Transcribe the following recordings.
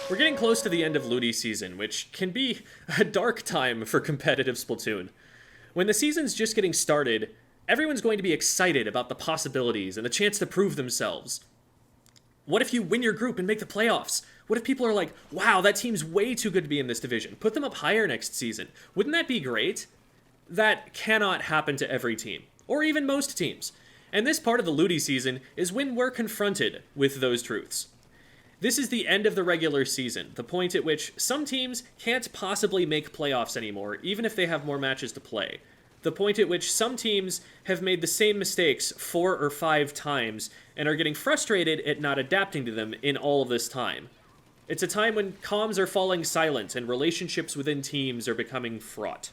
We're getting close to the end of Ludi season, which can be a dark time for competitive Splatoon. When the season's just getting started, everyone's going to be excited about the possibilities and the chance to prove themselves. What if you win your group and make the playoffs? What if people are like, wow, that team's way too good to be in this division. Put them up higher next season. Wouldn't that be great? That cannot happen to every team, or even most teams. And this part of the Ludi season is when we're confronted with those truths. This is the end of the regular season, the point at which some teams can't possibly make playoffs anymore, even if they have more matches to play. The point at which some teams have made the same mistakes 4 or 5 times and are getting frustrated at not adapting to them in all of this time. It's a time when comms are falling silent and relationships within teams are becoming fraught.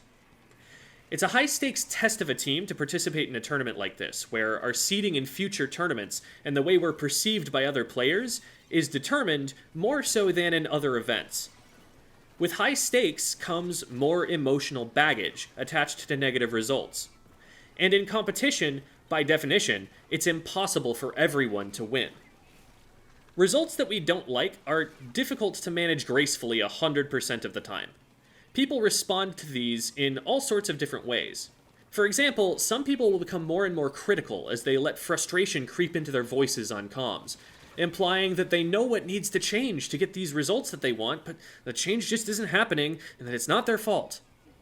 It's a high-stakes test of a team to participate in a tournament like this, where our seeding in future tournaments and the way we're perceived by other players is determined more so than in other events. With high stakes comes more emotional baggage attached to negative results. And in competition, by definition, it's impossible for everyone to win. Results that we don't like are difficult to manage gracefully 100% of the time. People respond to these in all sorts of different ways. For example, some people will become more and more critical as they let frustration creep into their voices on comms, implying that they know what needs to change to get these results that they want, but the change just isn't happening, and that it's not their fault.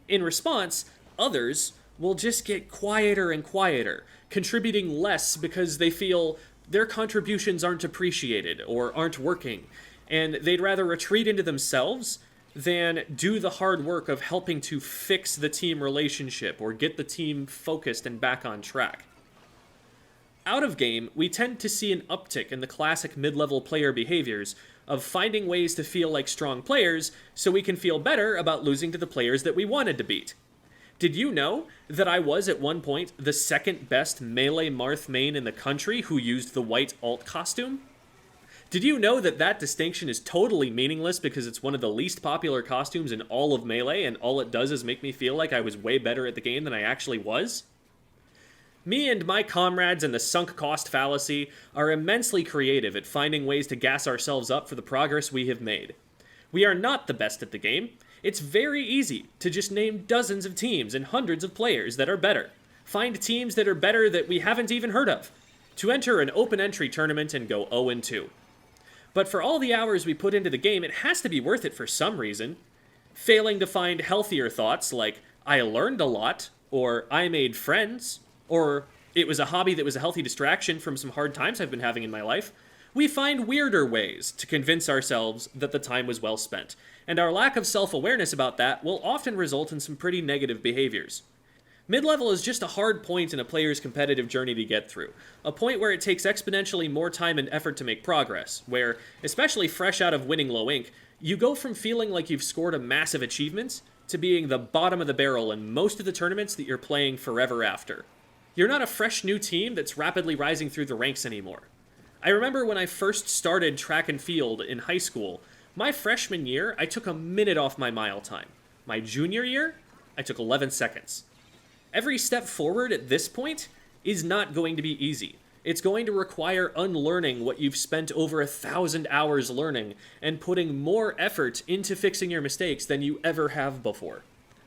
In response, others will just get quieter and quieter, contributing less because they feel their contributions aren't appreciated or aren't working, and they'd rather retreat into themselves than do the hard work of helping to fix the team relationship or get the team focused and back on track. Out of game, we tend to see an uptick in the classic mid-level player behaviors of finding ways to feel like strong players so we can feel better about losing to the players that we wanted to beat. Did you know that I was at one point the second best melee Marth main in the country who used the white alt costume? Did you know that that distinction is totally meaningless because it's one of the least popular costumes in all of Melee and all it does is make me feel like I was way better at the game than I actually was? Me and my comrades in the sunk cost fallacy are immensely creative at finding ways to gas ourselves up for the progress we have made. We are not the best at the game. It's very easy to just name dozens of teams and hundreds of players that are better. Find teams that are better that we haven't even heard of. To enter an open entry tournament and go 0-2. But for all the hours we put into the game, it has to be worth it for some reason. Failing to find healthier thoughts like, I learned a lot, or I made friends, or it was a hobby that was a healthy distraction from some hard times I've been having in my life, we find weirder ways to convince ourselves that the time was well spent, and our lack of self-awareness about that will often result in some pretty negative behaviors. Mid-level is just a hard point in a player's competitive journey to get through, a point where it takes exponentially more time and effort to make progress, where, especially fresh out of winning low ink, you go from feeling like you've scored a massive achievement to being the bottom of the barrel in most of the tournaments that you're playing forever after. You're not a fresh new team that's rapidly rising through the ranks anymore. I remember when I first started track and field in high school, my freshman year, I took a minute off my mile time. My junior year, I took 11 seconds. Every step forward at this point is not going to be easy. It's going to require unlearning what you've spent over 1,000 hours learning and putting more effort into fixing your mistakes than you ever have before.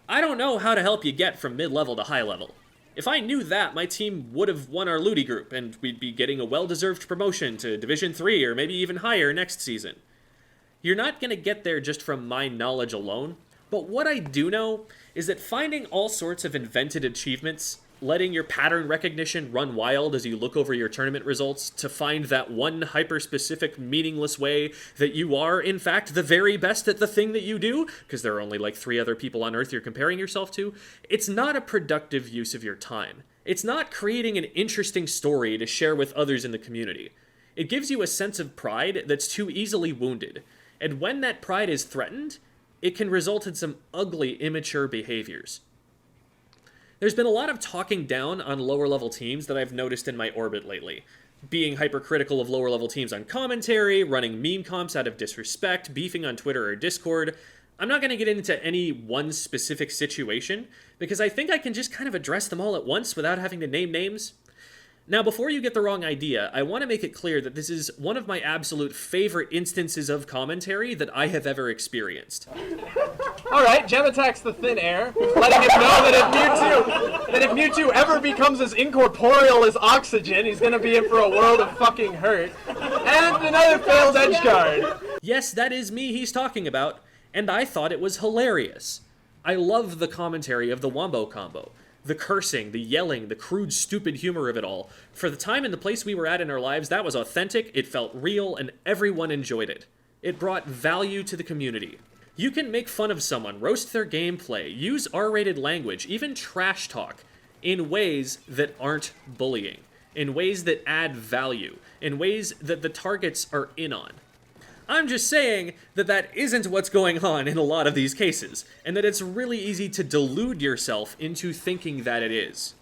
I don't know how to help you get from mid-level to high level. If I knew that, my team would have won our Ludi group, and we'd be getting a well-deserved promotion to Division 3 or maybe even higher next season. You're not going to get there just from my knowledge alone, but what I do know is that finding all sorts of invented achievements, letting your pattern recognition run wild as you look over your tournament results to find that one hyper-specific, meaningless way that you are, in fact, the very best at the thing that you do, because there are only like 3 other people on Earth you're comparing yourself to, it's not a productive use of your time. It's not creating an interesting story to share with others in the community. It gives you a sense of pride that's too easily wounded, and when that pride is threatened, it can result in some ugly, immature behaviors. There's been a lot of talking down on lower-level teams that I've noticed in my orbit lately. Being hypercritical of lower-level teams on commentary, running meme comps out of disrespect, beefing on Twitter or Discord. I'm not going to get into any one specific situation, because I think I can just kind of address them all at once without having to name names. Now, before you get the wrong idea, I want to make it clear that this is one of my absolute favorite instances of commentary that I have ever experienced. Alright, Gem attacks the thin air, letting him know that if Mewtwo ever becomes as incorporeal as oxygen, he's gonna be in for a world of fucking hurt. And another failed edge guard. Yes, that is me he's talking about, and I thought it was hilarious. I love the commentary of the Wombo combo. The cursing, the yelling, the crude, stupid humor of it all. For the time and the place we were at in our lives, that was authentic, it felt real, and everyone enjoyed it. It brought value to the community. You can make fun of someone, roast their gameplay, use R-rated language, even trash talk, in ways that aren't bullying, in ways that add value, in ways that the targets are in on. I'm just saying that that isn't what's going on in a lot of these cases, and that it's really easy to delude yourself into thinking that it is.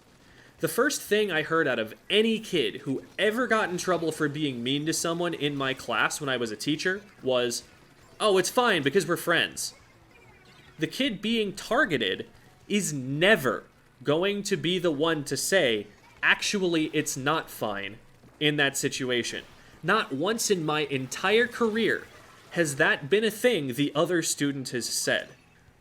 The first thing I heard out of any kid who ever got in trouble for being mean to someone in my class when I was a teacher was, "Oh, it's fine because we're friends." The kid being targeted is never going to be the one to say, "Actually, it's not fine," in that situation. Not once in my entire career has that been a thing the other student has said.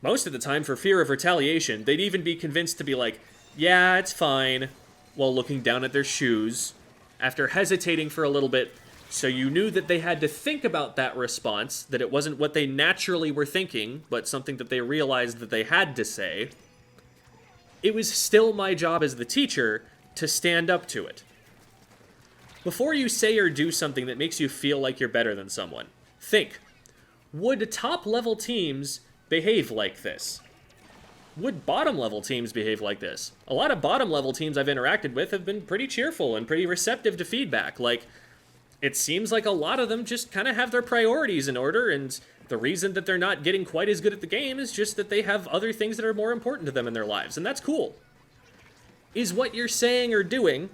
Most of the time, for fear of retaliation, they'd even be convinced to be like, "Yeah, it's fine," while looking down at their shoes. After hesitating for a little bit, so you knew that they had to think about that response, that it wasn't what they naturally were thinking, but something that they realized that they had to say. It was still my job as the teacher to stand up to it. Before you say or do something that makes you feel like you're better than someone, think, would top-level teams behave like this? Would bottom-level teams behave like this? A lot of bottom-level teams I've interacted with have been pretty cheerful and pretty receptive to feedback. Like, it seems like a lot of them just kind of have their priorities in order, and the reason that they're not getting quite as good at the game is just that they have other things that are more important to them in their lives, and that's cool. Is what you're saying or doing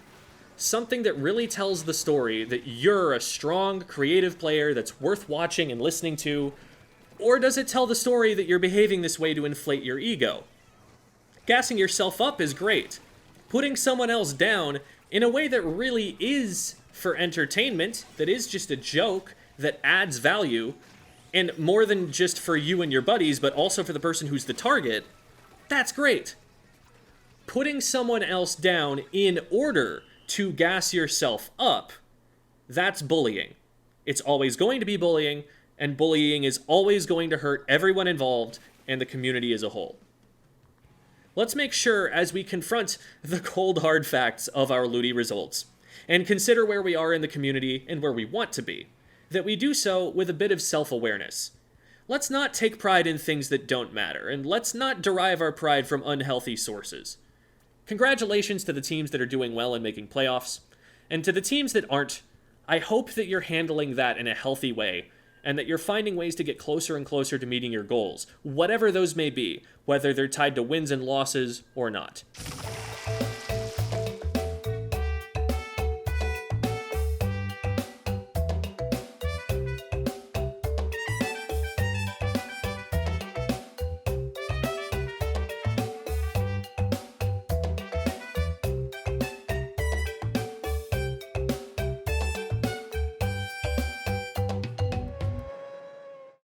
something that really tells the story that you're a strong, creative player that's worth watching and listening to, or does it tell the story that you're behaving this way to inflate your ego? Gassing yourself up is great. Putting someone else down in a way that really is for entertainment, that is just a joke, that adds value, and more than just for you and your buddies, but also for the person who's the target, that's great. Putting someone else down in order to gas yourself up, that's bullying. It's always going to be bullying, and bullying is always going to hurt everyone involved and the community as a whole. Let's make sure, as we confront the cold hard facts of our Ludi results, and consider where we are in the community and where we want to be, that we do so with a bit of self-awareness. Let's not take pride in things that don't matter, and let's not derive our pride from unhealthy sources. Congratulations to the teams that are doing well and making playoffs, and to the teams that aren't, I hope that you're handling that in a healthy way, and that you're finding ways to get closer and closer to meeting your goals, whatever those may be, whether they're tied to wins and losses or not.